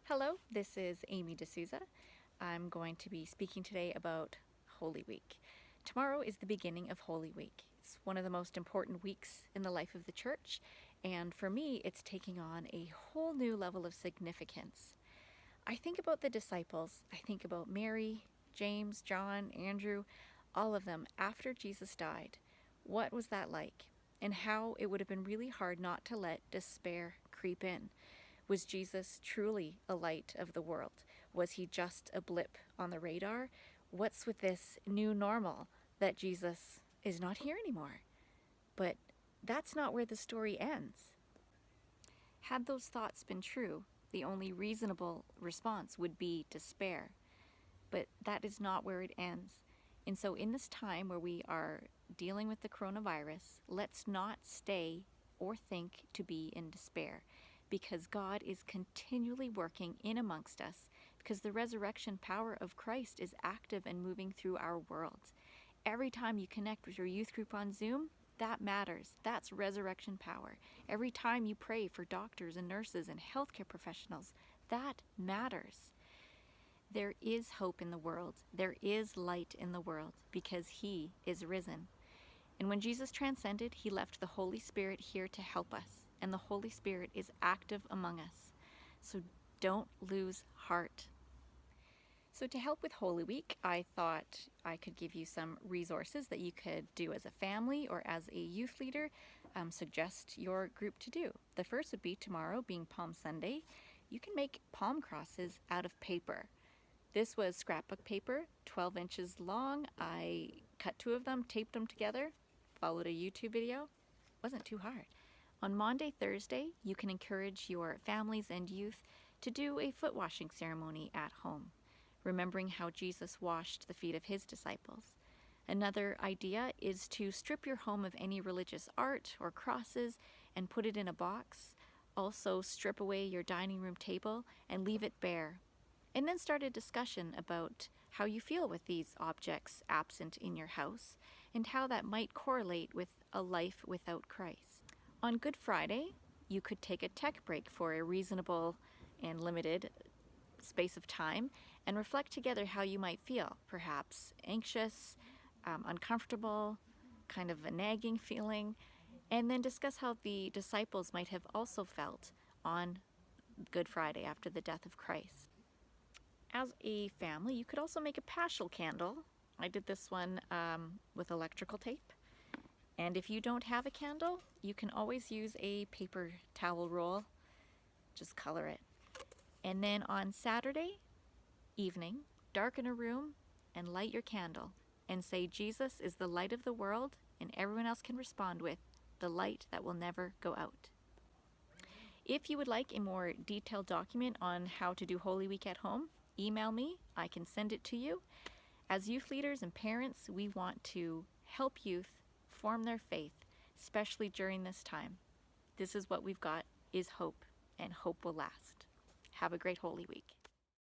Hello, this is Amy Sousa. I'm going to be speaking today about Holy Week. Tomorrow is the beginning of Holy Week. It's one of the most important weeks in the life of the church, and for me, it's taking on a whole new level of significance. I think about the disciples. I think about Mary, James, John, Andrew, all of them after Jesus died. What was that like? And how it would have been really hard not to let despair creep in. Was Jesus truly a light of the world? Was he just a blip on the radar? What's with this new normal that Jesus is not here anymore? But that's not where the story ends. Had those thoughts been true, the only reasonable response would be despair. But that is not where it ends. And so in this time where we are dealing with the coronavirus, let's not stay or think to be in despair, because God is continually working in amongst us, because the resurrection power of Christ is active and moving through our world. Every time you connect with your youth group on Zoom, that matters. That's resurrection power. Every time you pray for doctors and nurses and healthcare professionals, that matters. There is hope in the world. There is light in the world because he is risen. And when Jesus transcended, he left the Holy Spirit here to help us. And the Holy Spirit is active among us. So don't lose heart. So to help with Holy Week, I thought I could give you some resources that you could do as a family or as a youth leader, suggest your group to do. The first would be tomorrow, being Palm Sunday. You can make palm crosses out of paper. This was scrapbook paper, 12 inches long. I cut 2 of them, taped them together, followed a YouTube video. Wasn't too hard. On Maundy, Thursday, you can encourage your families and youth to do a foot washing ceremony at home, remembering how Jesus washed the feet of his disciples. Another idea is to strip your home of any religious art or crosses and put it in a box. Also, strip away your dining room table and leave it bare. And then start a discussion about how you feel with these objects absent in your house and how that might correlate with a life without Christ. On Good Friday, you could take a tech break for a reasonable and limited space of time and reflect together how you might feel, perhaps anxious, uncomfortable, kind of a nagging feeling, and then discuss how the disciples might have also felt on Good Friday after the death of Christ. As a family, you could also make a paschal candle. I did this one with electrical tape. And if you don't have a candle, you can always use a paper towel roll. Just color it. And then on Saturday evening, darken a room and light your candle and say, Jesus is the light of the world, and everyone else can respond with, the light that will never go out. If you would like a more detailed document on how to do Holy Week at home, email me. I can send it to you. As youth leaders and parents, we want to help youth form their faith, especially during this time. This is what we've got, is hope, and hope will last. Have a great Holy Week.